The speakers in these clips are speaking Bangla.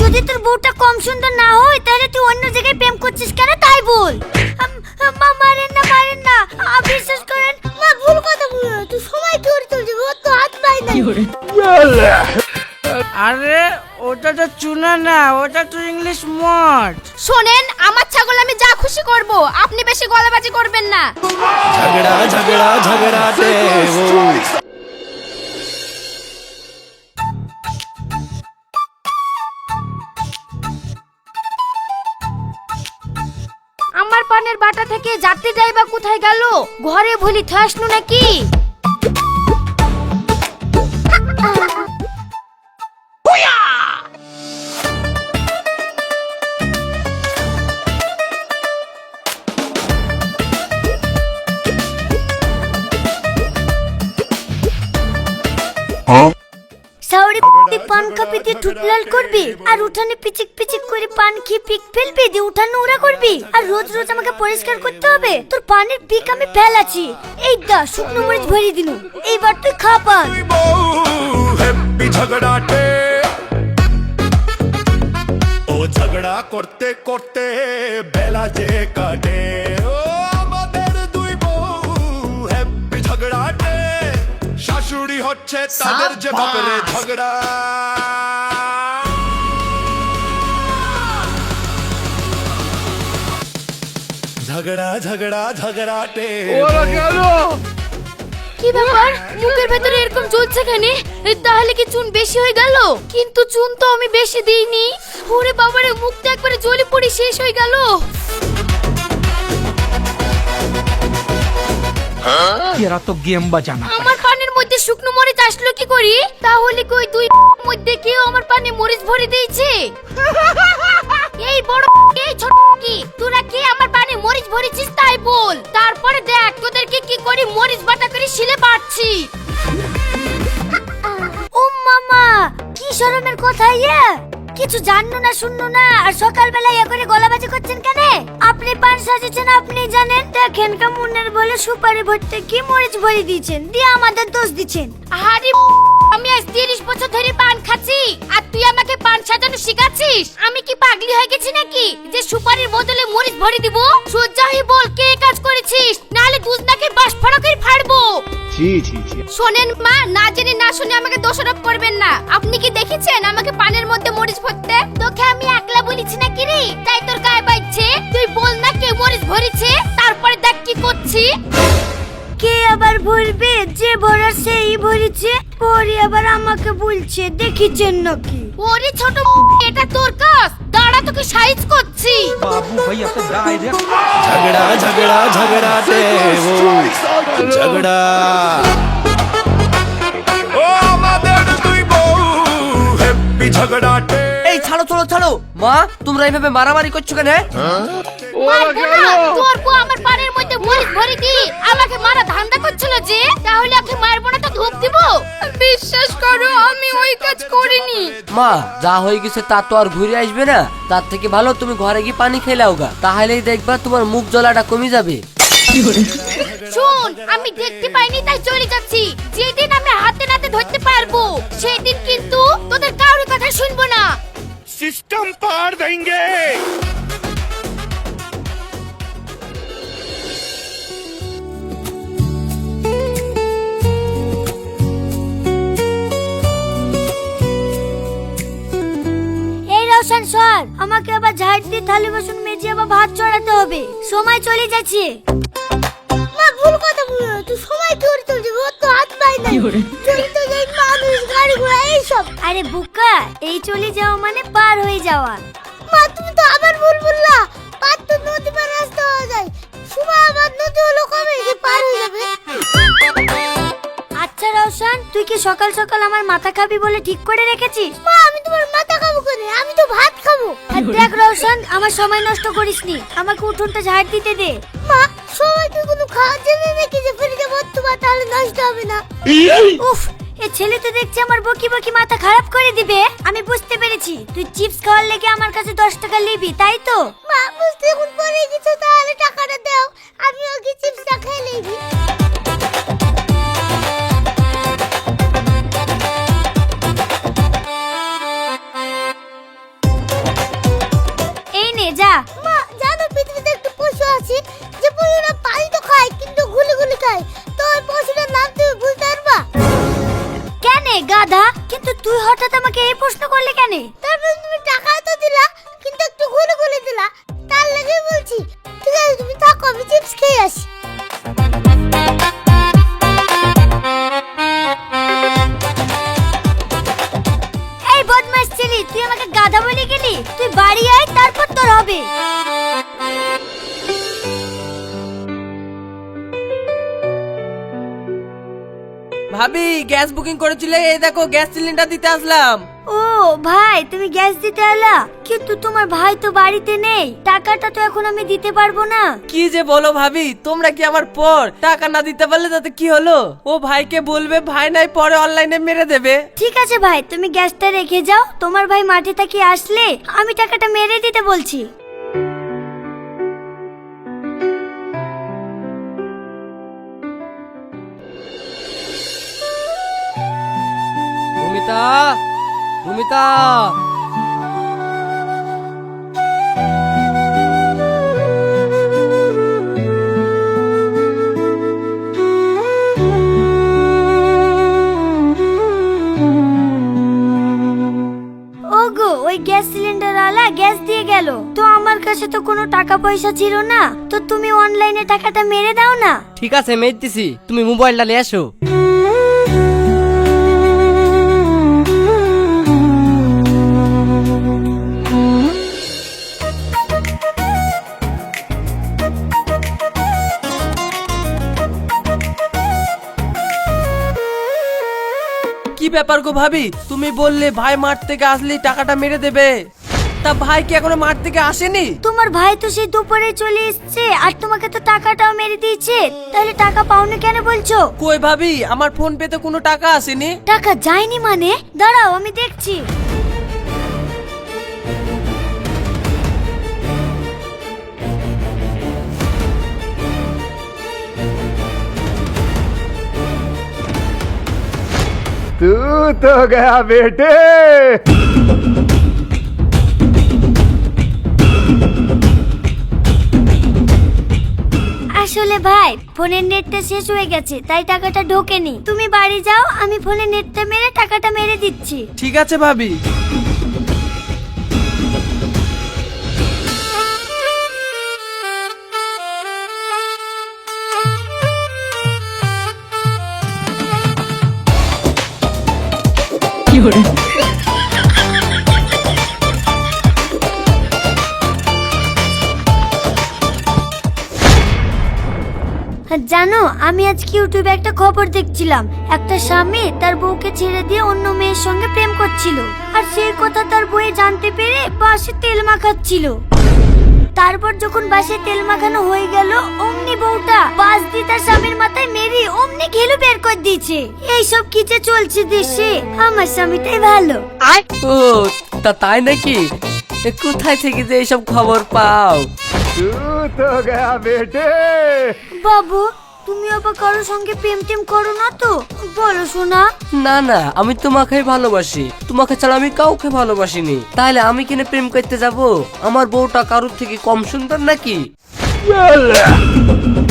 যদি তোর বউটা কম সুন্দর না হয় তাহলে তুই অন্য জায়গায় প্রেম করছিস কেন তাই বল। মা মারেন না বিশ্বাস করেন মা ভুল কথা বলো তুই সময় ধরে চলছে ও তো হাত পায় না। আরে ওটা তো চুনা না, ওটা তো ইংলিশ মদ। শোনেন আমার ছাগল আমি যা খুশি করব, আপনি বেশি গলাবাজি করবেন না। ঝগড়া ঝগড়া ঝগড়াতে আমার পানের বাটা থেকে যাত্রী যাইবা কোথায় গেল? ঘরে ভুলি থাসনু নাকি? সাউরি পান কাপিতে ঠুটলাল করবি আর উঠানে পিচিক পিচিক করে পান খেয়ে পিক ফেলবি দিয়ে উঠান নোংরা করবি আর রোজ রোজ আমাকে পরিষ্কার করতে হবে। তোর পানের পিক আমি ফেলাছি, এই দা শুকনো মরিচ ভরিয়ে দিনু, এইবার তুই খা পান। হ্যাপি ঝগড়াতে ও ঝগড়া করতে করতে বেলা যে কাটে ও আমাদের দুই বউ হ্যাপি ঝগড়াতে শাশুড়ি হচ্ছে তাদের যে বাপের ঝগড়া। ঝগড়া ঝগড়া ঝগড়াতে ওরা গেল। কি ব্যাপার মুখের ভেতরে এরকম জ্বলছে কেন? তাহলে কি চুন বেশি হয়ে গেল? কিন্তু চুন তো আমি বেশি দিইনি। ওরে বাবারে মুখটা একবারে জ্বলে পড়ে শেষ হয়ে গেল। এরা তো গেম বাজানা। আমার পানের মধ্যে শুকনো মরিচ আসলো কি করি? তাহলে কই তুই মধ্যে কেউ আমার পানে মরিচ ভরে দিয়েছে? এই বড় এই ছোট কি তোরা কি আমার পানে মরিচ ভরেছিস তাই বল, তারপরে দেখ তোদেরকে কি করি মরিচ বাটা করে শিলে পাচ্ছি। ও মামা কি শরমের কথা ইয়ে, কিছু জানো না শুননো না আর সকালবেলা এ করে গলাবাজি করছেন কেন? আপনি পান সাজিয়েছেন আপনি জানেন। দেখেন কামুনের বলে সুপারি ভরতে কি মরিচ ভরে দিয়েছেন দিয়ে আমাদের দোষ দিচ্ছেন। আরে আমি আজ 30 বছর ধরে পান খাচ্ছি আর তুই আমাকে পান সাজানো শিখাচ্ছিস? আমি কি পাগলি হয়ে গেছি নাকি যে সুপারির বদলে মরিচ ভরে দিব? সোজা হয়ে বল কে কাজ করেছিস, নালে দুজনাকে বাস ফাড়া করে ফাড়বো। শোনেন মা, না জেনে না শুনে আমাকে দোষারোপ করবেন না। আপনি কি দেখেছেন আমাকে পানের মধ্যে মরিচ ভরতে? তোকে আমি একলা বলেছি নাকি রে তাই তোর গায়ে বাইছে? তুই বল না কে মরিচ ভরেছে, তারপরে দেখ কি করছি। কে আবার ভরবে? যে ভরার সেই ভরেছে। পরে আবার আমাকে বলছে দেখেছেন নাকি? ওরে ছোট এটা তোর কাজ, দাঁড়া তোকে সাইজ করছি। बाबू भैया तो डायरेक्ट ঝগড়া ঝগড়া ঝগড়াতে ও ঝগড়া ও আমাদের দুই বউ হ্যাপি ঝগড়াতে। এই ছাড়ো ছাড়ো ছাড়ো মা, তোমরা এইভাবে মারামারি করছো কেন? মারবো না, তোর বউ আমার পানের মধ্যে মরিচ ভরে দি আমাকে মারা ধান্দা করছিল যে, তাহলে ওকে মারবো না তো ধূপ দিব? বিশ্বাস করো আমি ওই কাজ করিনি। মা যা হয়ে গেছে তা তো আর ঘুরে আসবে না, তার থেকে ভালো তুমি ঘরে গিয়ে পানি খেলাও গা, তাহলেই দেখবা তোমার মুখ জ্বলাটা কমে যাবে। শোন আমি দেখতে পাইনি তাই চলে যাচ্ছি, যেদিন আমি হাতে নাতে ধরতে পারবো সেদিন কিন্তু তোদের কারোর কথা শুনবো না। সিস্টেম পার দেंगे। রওশন স্যার আমাকে আবার ঝাড় দিয়ে থালি বাসন মেজে আবার ভাত চড়াতে হবে, সময় চলে যাচ্ছে। মা ভুল কথা বলো, তুই সময় ধরে চলছে ও তো হাত পায় না। চলে তো যাই মানুষ গাড়ি ঘোড়া এই সব। আরে বুকা এই চলে যাওয়া মানে পার হয়ে যাওয়া। মা তুমি তো আবার ভুল বললা, পার তো নদী পার রাস্তা হয়ে যায়, সুমা আবার নদী হলো কবে যে পার হয়ে যাবে? আচ্ছা রওশন তুই কি সকাল সকাল আমার মাথা খাবি বলে ঠিক করে রেখেছিস? মা আমি তোমার মাথা খাবো কেন, আমি তো ভাত খাবো। আর দেখ রওশন আমার সময় নষ্ট করিসনি, আমাকে উঠোনটা ঝাড় দিতে দে। মা সময় তুই কোনো খাওয়ার জন্য নাকি যে ফ্রিজে ভর্তি বা তাহলে নষ্ট হবে না? উফ এ ছেলে তো দেখছি আমার বকি বকি মাথা খারাপ করে দিবে। আমি বুঝতে পেরেছি তুই চিপস খাওয়ার লেগে আমার কাছে 10 টাকা নিবি তাই তো? মা বুঝতে এখন পরে কিছু তাহলে টাকাটা দাও, আমি ওকে চিপসটা খেয়ে নিবি। গাধা, কিন্তু তুই হঠাৎ আমাকে এই প্রশ্ন করলে কেন? তারপর তুমি টাকা তো দিলা, কিন্তু একটু ঘুরে ঘুরে দিলা, তার লাগি বলছি। ঠিক আছে তুমি থাকো, আমি চিপস খেয়ে আসি। এই বদমাশ ছেলে, তুই আমাকে গাধা বলে গেলি? তুই বাড়ি আয়, তারপর তোর হবে। ভাবি গ্যাস বুকিং করেছিলে, এই দেখো গ্যাস সিলিন্ডার দিতে আসলাম। ও ভাই, তুমি গ্যাস দিতে এলা? কিন্তু তোমার ভাই তো বাড়িতে নেই, টাকাটা তো এখন আমি দিতে পারবো না। কি যে বলো ভাবি, তোমরা কি আমার পর? টাকা না দিতে পারলে তাতে কি হলো? ও ভাইকে বলবে, ভাই নাই পরে অনলাইনে মেরে দেবে। ঠিক আছে ভাই, তুমি গ্যাসটা রেখে যাও, তোমার ভাই মাঠে থেকে আসলে আমি টাকাটা মেরে দিতে বলছি। ভূমিতা, ভূমিতা, ওগো, ওই গ্যাস সিলিন্ডার আলা গ্যাস দিয়ে গেল, তো আমার কাছে তো কোনো টাকা পয়সা ছিল না, তো তুমি অনলাইনে টাকাটা মেরে দাও না। ঠিক আছে মেরতেছি, তুমি মোবাইলটা নিয়ে আসো। কি ব্যাপার গো ভাবি, তুমি বললে ভাই মাঠ থেকে আসলেই টাকাটা মেরে দেবে, তা ভাই কি এখনো মাঠ থেকে আসেনি? তোমার ভাই তো সেই দুপুরে চলে এসেছে, আর তোমাকে তো টাকাটাও মেরে দিয়েছে, তাহলে টাকা পাওনি কেন বলছো? কই ভাবি, আমার ফোন পেতে কোনো টাকা আসেনি। টাকা যায়নি মানে? দাঁড়াও আমি দেখছি। तू तो गया बेटे। আসলে ভাই ফোনের নেটটা শেষ হয়ে গেছে, তাই টাকাটা ঢোকেনি। তুমি বাড়ি যাও, আমি ফোনের নেটটা মেরে টাকাটা মেরে দিচ্ছি। ঠিক আছে ভাবি। জানো, আমি আজকে ইউটিউবে একটা খবর দেখছিলাম, একটা স্বামী তার বউকে ছেড়ে দিয়ে অন্য মেয়ের সঙ্গে প্রেম করছিল, আর সেই কথা তার বউ জানতে পেরে বাসে তেল মাখাচ্ছিল। তারপর যখন বাসে তেল মাখানো হয়ে গেল, অমনি বউটা বাস দিয়ে তার স্বামীর মাথায় মেরে অমনি ঘেলু বের করে দিয়েছে। এইসব কি যে চলছে দেশে, আমার স্বামীটাই ভালো। ও তা তাই নাকি? কোথায় থেকে যে এইসব খবর পাও? तू तो गया बेटे। বাবু, তুমি আবার কারোর সঙ্গে প্রেম টেম করো না তো? বলো শোনা। না না, আমি তোমাকে ভালোবাসি, তোমাকে ছাড়া আমি কাউকে ভালোবাসিনি। তাহলে আমি কিনে প্রেম করতে যাব? আমার বউটা কারোর থেকে কম সুন্দর নাকি?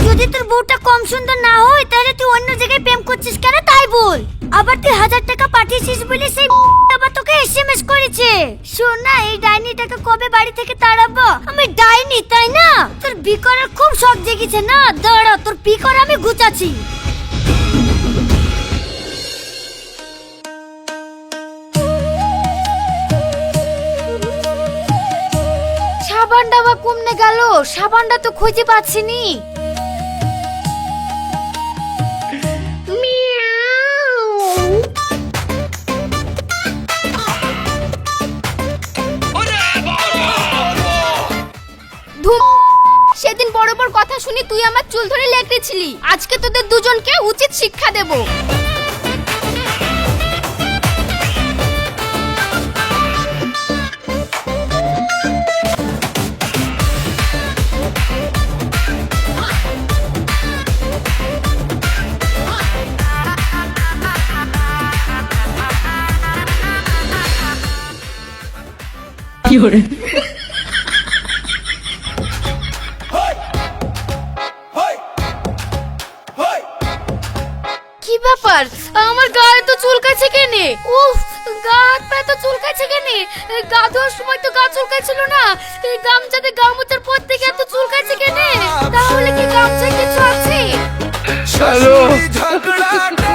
যদি তোর বউটা কম সুন্দর না হয়, তাহলে তুই অন্য জায়গায় প্রেম করছিস কেন তাই বল। আবার তুই 1000 টাকা পাঠিয়েছিস বলে সেই আবার তোকে এসএমএস করেছে। শোন না, এই ডাইনিটাকে কবে বাড়ি থেকে তাড়াবো? আমি ডাইনি তাই না? তোর বি করার খুব শখ জেগেছে না? দাঁড়া, তোর বি করা আমি গুছাচ্ছি। সাবানটা বা কমনে গেল, সাবানটা তো খুঁজে পাচ্ছিনি। সেদিন বড় বড় কথা শুনি তুই আমার চুল ধরে লেকেছিলি, আজকে তোদের দুজনকে উচিত শিক্ষা দেব। কি ব্যাপার, আমার গায়ে তো চুলকাছে কেনে? উফ, গা হাত পা তো চুলকাছে কেনে? গা ধোয়ার সময় তো গা চুলকাছিল না, এই গামছাতে গা মোছার পর থেকে এত চুলকাছে কেনে? তাহলে কি গামছায় কিছু আছে? শাশুড়ি ঝগড়াটে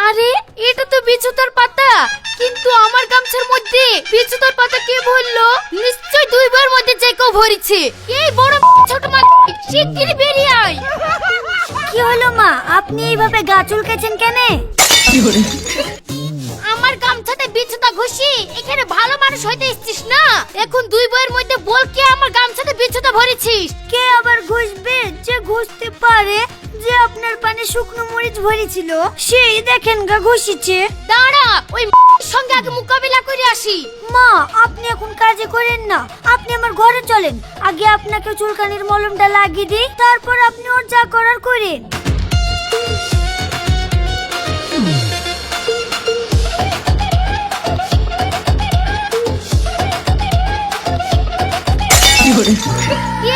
আরে এটা তো বিছুতার পাতা, কিন্তু আমার গামছার মধ্যে বিছুতার পাতা কে ভরলো? নিশ্চয় দুই বার মধ্যে যে কেউ ভরেছে। এই বড় ছোট মা, শিগগিরই বেরিয়ে আয়। কি হলো মা, আপনি এইভাবে গা চুলকেছেন কেন? আমার গামছাতে বিছুতা ঘষি এখানে ভালো মানুষ হইতে এসেছিস না? এখন দুই বইয়ের মধ্যে বল কে আমার গামছাতে বিছুতা ভরেছিস? কে আবার ঘষবে? যে ঘষতে পারে, যে আপনার পানে শুকনো মরিচ ভরেছিল, সেই দেখেন গা ঘষিছে। দাঁড়া, ওই সঙ্গে আগে মোকাবিলা করে আসি। মা, আপনি এখন কাজে করেন না, আপনি আমার ঘরে চলেন। আগে আপনাকে চুলকানির মলমটা লাগিয়ে দিই, তারপর আপনি ওর যা করার করেন।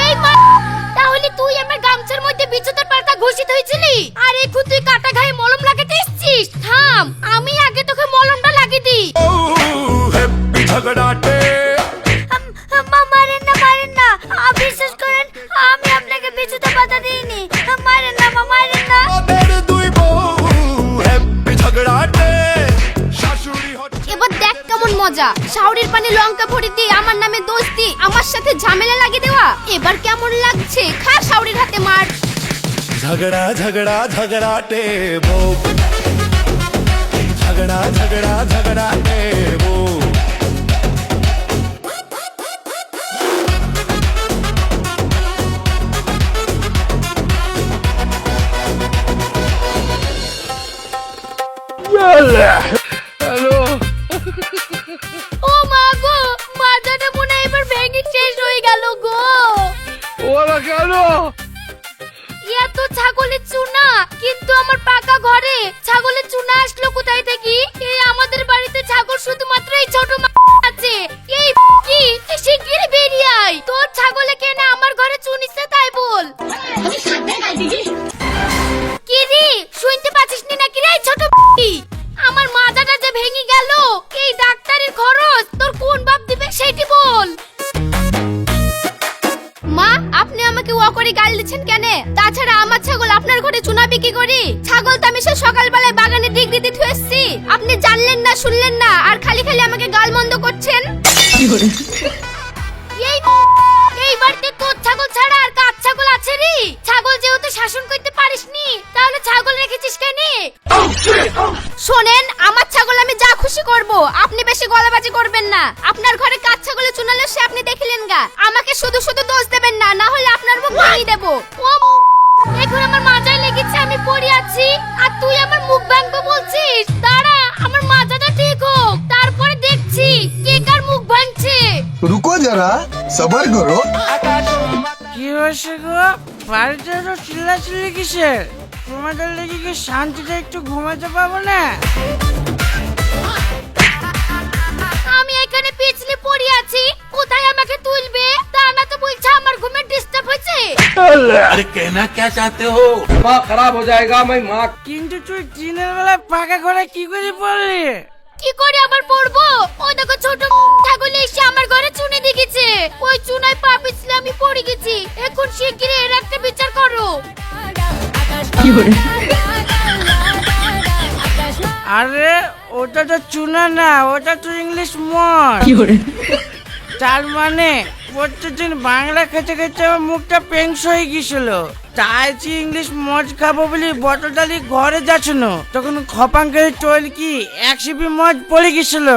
এই মা, তাহলে তুই আমার গামছার মধ্যে বিছুতার পাতা ঘষিত হয়েছিলি, আর এখন তুই কাটা গায়ে মলম লাগাতে এসেছিস? থাম, আমি আগে তোকে মলমটা লাগিয়ে দিই। হ্যাপি ঝগড়াটে মা, মারেন না, মারেন না, বিশ্বাস করেন আমি আপনাকে বিছুতা পাতা দিইনি। মারেন না মা, মারেন না। আমাদের দুই বউ হ্যাপি ঝগড়াটে শাশুড়ি হচ্ছে এবার দেখ কেমন মজা, শাওরির পানি লঙ্কা ভরে দিয়ে আমার নামে দোষ দি আমার সাথে ঝামেলা লাগিয়ে দেওয়া। এবার কেমন লাগছে? খা শাওরির হাতে মার। झगड़ा झगड़ा झगड़ाटे वो झगड़ा झगड़ा झगड़ाटे वो ও মা গো, মাথাটা মনে হয় এবার ভেঙে শেষ হয়ে গেল গো। ওরা কেন? এত ছাগলের চুনা, কিন্তু আমার পাকা ঘরে ছাগলের চুনা আসলো কোথায় থেকে? এই আমাদের বাড়িতে ছাগল শুধুমাত্র এই ছোট মা আছে। এই কি শিগগিরই বেরিয়ে আয়, তোর ছাগলে কেন আমার ঘরে চুনিছে তাই বল। কি রে, শুনতে পাচ্ছিস নি নাকি রে ছোট? আমার মাথাটা যে ভেঙে গেল, এই ডাক্তারের খরচ তোর কোন বাপ দিবে সেটি বল। মা, আপনি আমাকে ওয়া করে গাল দিচ্ছেন কেন? তাছাড়া আমার ছাগল আপনার ঘরে চুনা বিক্রি করি? ছাগল তো আমি সে সকালবেলায় বাগানে ডিগ্রি দিতে এসেছি, আপনি জানলেন না, শুনলেন না, আর খালি খালি আমাকে গাল মন্দ করছেন। এই বাড়িতে তোর ছাগল ছাড়া আর কার ছাগল আছে রে? ছাগল যেহেতু শাসন করতে পারিসনি, তাহলে ছাগল রেখেছিস কেন? শোনেন, আমার ছাগল আমি যা খুশি করব, আপনি বেশি গলাবাজি করবেন না। আপনার ঘরে কার ছাগলে চুনালে সে আপনি দেখিলেন গা, আমাকে শুধু শুধু দোষ দেবেন না, না হলে আপনার মুখ ভেঙে দেব। ও এখন আমার মাজায় লেগেছে, আমি পড়ে আছি, আর তুই আমার মুখ ভাঙবো বলছিস? দাঁড়া, আমার মাজাটা ঠিক হোক, তারপরে দেখছি কে কার মুখ ভাঙছে। रुको जरा सबर करो। কি হয়েছে গো? বাড়িতে তো চিল্লাচিল্লি কিসের? তোমাদের লেগে কি শান্তিতে একটু ঘুমাতে পাবো না? আমি এখানে পিছলে পড়ে আছি, কোথায় আমাকে তুলবে? তা না তো বলছে আমার ঘুমের ডিস্টার্ব হচ্ছে। अरे कहना क्या चाहते हो? दिमाग खराब हो जाएगा। मैं माँ কিন্তু তুই দিনের বেলা পাকা ঘরে কি করে পড়লি? কি করে আবার পড়বো? ওই দেখো ছোট ছাগল এসে আমার ঘরে চুনে দিয়েছে, ওই চুনায় পা পিছলে আমি পড়ে গেছি। এখন শিগগিরই এর একটা বিচার করো। আরে ওটা তো চুনা না, ওটা তো ইংলিশ মদ। তার মানে প্রত্যেকদিন বাংলা খেতে খেতে আমার মুখটা পেংস হয়ে গেছিল, তাই যে ইংলিশ মদ খাবো বলে বটলটালি ঘরে যাচ্ছিল, তখন খপাঙ্কের টোল কি এক সিপি মদ পড়ে গেছিল,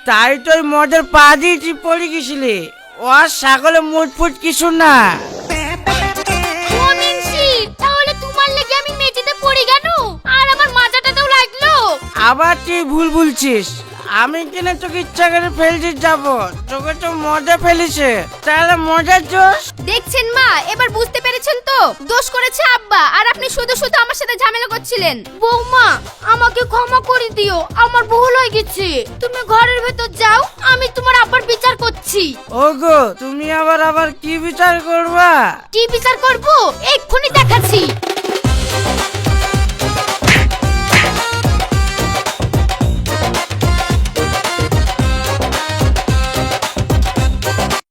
তাই তো ওই মদের পা দিয়ে তুই পড়ে গেছিলি। ও ছাগলে মুট ফুট কিছু না। ও মিনসি, তাহলে তোমার লেগে আমি মেঝেতে পড়ে গেল, আর আমার মাথাটাতেও লাগলো। আবার তুই ভুল বলছিস, আমি কিনা তোকে ইচ্ছা করে ফেলতে যাবো, তোকে তো মজা ফেলেছে, তাহলে মজার জোশ। দেখছেন মা, এবার বুঝতে পেরেছেন তো? দোষ করেছে আব্বা, আর আপনি শুধু শুধু আমার সাথে ঝামেলা করছিলেন। বৌমা, আমাকে ক্ষমা করে দিও, আমার ভুল হয়ে গেছে। তুমি ঘরের ভেতর যাও, আমি তোমার আব্বার বিচার করছি। দেখাচ্ছি। ওগো তুমি আবার কি বিচার করবা? কি বিচার করব এক্ষুনি দেখাচ্ছি।